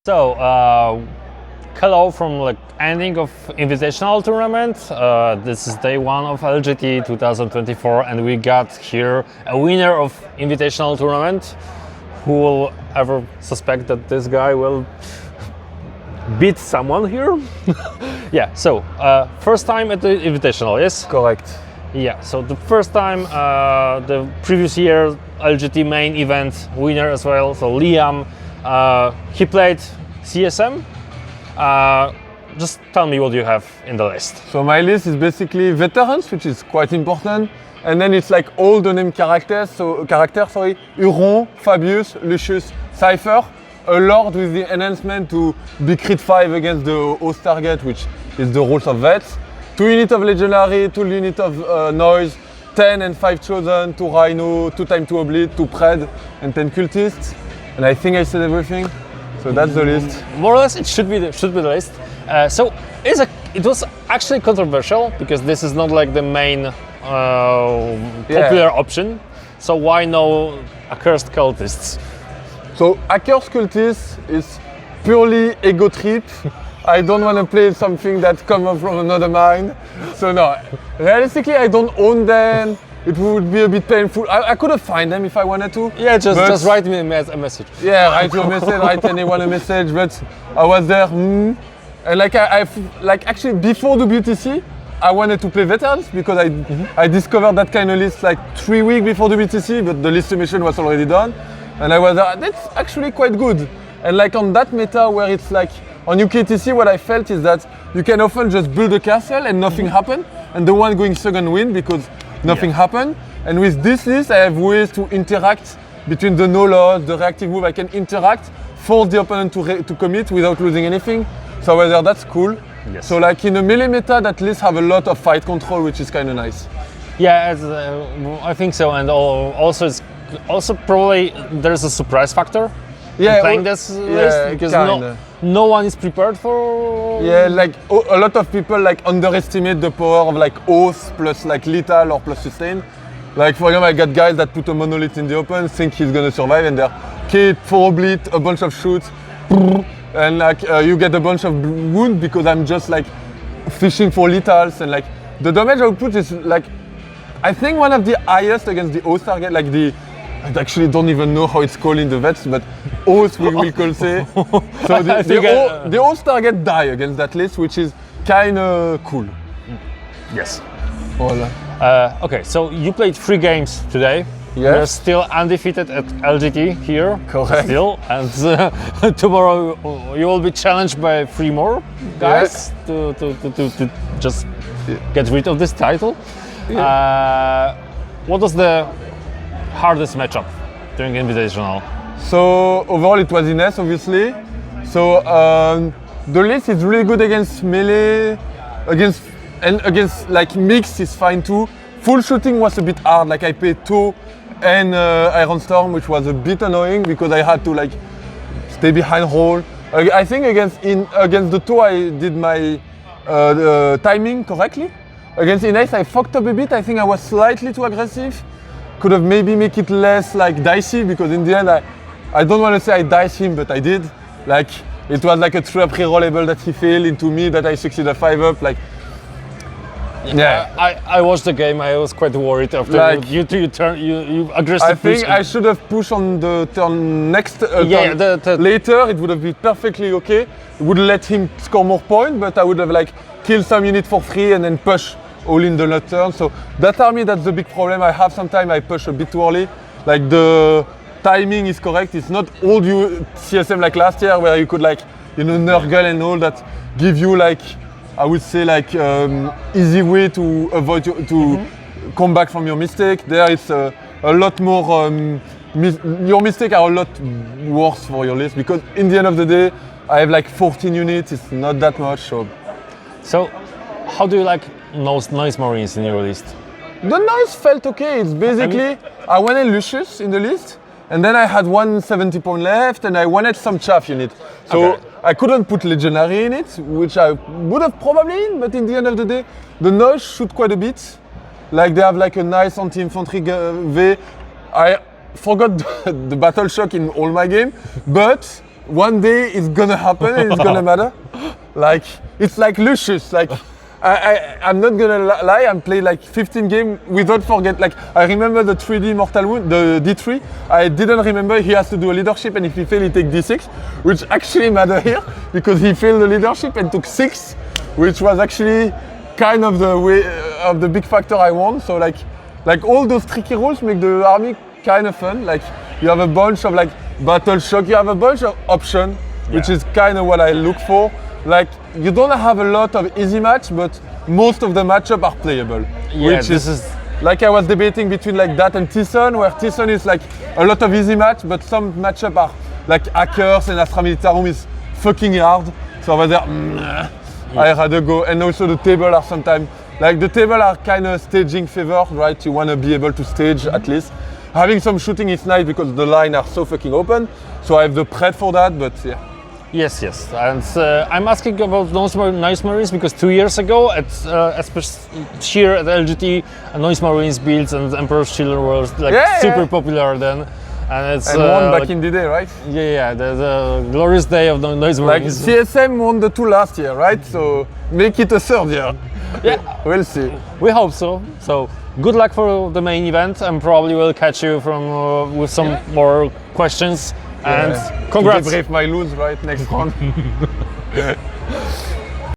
So, hello from ending of Invitational tournament. This is day one of LGT 2024, and we got here a winner of Invitational tournament. Who will ever suspect that this guy will beat someone here? Yeah. So, first time at the Invitational, yes? Correct. Yeah. So the first time, the previous year LGT main event winner as well. So Liam. He played CSM. Just tell me what you have in the list. So my list is basically veterans, which is quite important, and then it's like all the name characters. So Huron, Fabius, Lucius, Cypher, a Lord with the enhancement to be crit 5 against the host target, which is the rules of vets. 2 units of legendary, 2 units of noise, 10 and 5 chosen, 2 rhino, 2 time to obliterate, 2 pred, and 10 cultists. And I think I said everything, so that's the list. More or less, it should be the list. So it was actually controversial because this is not like the main popular option. So why no accursed cultists? So accursed cultists is purely ego trip. I don't want to play something that comes from another mind. So no, realistically, I don't own them. It would be a bit painful. I could have found them if I wanted to. Yeah, just write me a message. Yeah, write your message, write anyone a message. But I was there, and like actually before the BTC, I wanted to play veterans because I discovered that kind of list like 3 weeks before the BTC, but the list submission was already done, and I was that's actually quite good. And like on that meta where it's like on UKTC, what I felt is that you can often just build a castle and nothing happen, and the one going second win because nothing happened. And with this list, I have ways to interact between the no loss, the reactive move. I can interact, force the opponent to commit without losing anything. So whether that's cool. Yes. So like in a melee meta, that list have a lot of fight control, which is kind of nice. Yeah, I think so. And also it's also probably there's a surprise factor. Yeah, playing this list because no one is prepared for. Yeah, like a lot of people like underestimate the power of like oath plus like lethal or plus sustain. Like for example, I got guys that put a monolith in the open, think he's gonna survive, and they're kit, 4 oblit, a bunch of shoots, and like you get a bunch of wound because I'm just like fishing for lethals, and like the damage output is like I think one of the highest against the oath target, like I actually don't even know how it's called in the vets, but oath we will call say. So the oath target die against that list, which is kind of cool. Yes. Voila. Okay, so you played 3 games today. Yes. You're still undefeated at LGT here. Correct. Still, and tomorrow you will be challenged by 3 more guys to just get rid of this title. Yeah. What was the hardest matchup during Invitational? So overall it was Ines, obviously. So the list is really good against melee, against like mix is fine too. Full shooting was a bit hard. Like I played 2 and Iron Storm, which was a bit annoying because I had to like stay behind roll. I think against the 2 I did my timing correctly. Against Ines I fucked up a bit. I think I was slightly too aggressive. Could have maybe make it less like dicey because in the end I don't want to say I diced him, but I did. Like it was like a trap rerollable that he failed into me that I succeeded 5-up. Like I watched the game. I was quite worried after like, you aggressive. I think I should have pushed on the turn next later. It would have been perfectly okay. It would let him score more points, but I would have like killed some unit for free and then push all in the last turn. So that army, that's the big problem I have. Sometimes I push a bit too early. Like the timing is correct. It's not all you CSM like last year where you could like, Nurgle and all that give you like, I would say like easy way to avoid come back from your mistake. There it's a lot more, your mistakes are a lot worse for your list because in the end of the day, I have like 14 units. It's not that much. So how do you like Noise Marines in your list? The noise felt okay. It's basically I wanted Lucius in the list, and then I had 170 points left, and I wanted some chaff unit. So I couldn't put legendary in it, which I would have probably in, but in the end of the day, the noise shoot quite a bit. Like they have like a nice anti-infantry V. I forgot the battle shock in all my game, but one day it's gonna happen and it's gonna matter. Like, it's like Lucius. Like, I'm not gonna lie, I'm playing like 15 games without forget. Like, I remember the 3D Mortal Wound, the D3. I didn't remember he has to do a leadership, and if he failed, he take D6, which actually matter here because he failed the leadership and took 6, which was actually kind of the way of the big factor I won. So like all those tricky rules make the army kind of fun. Like, you have a bunch of like battle shock, you have a bunch of options, which is kind of what I look for. Like, you don't have a lot of easy match, but most of the matchup are playable. Yeah, which is like I was debating between like that and Tyson, where Tyson is like a lot of easy match, but some matchup are like Hackers and Astra Militarum is fucking hard. So I was there, I rather go. And also the table are sometimes, like the table are kind of staging favored, right? You want to be able to stage at least. Having some shooting is nice because the line are so fucking open. So I have the pred for that, but yeah. Yes, and I'm asking about Noise Marines because 2 years ago, especially here at LGT, Noise Marines builds and Emperor's Children were like super popular then. And it's won back in the day, right? Yeah, the glorious day of the Noise Marines. Like CSM won the 2 last year, right? So make it a 3rd year. Yeah, we'll see. We hope so. So good luck for the main event, and probably we'll catch you from with some more questions. And congrats. To debrief my lose right next round.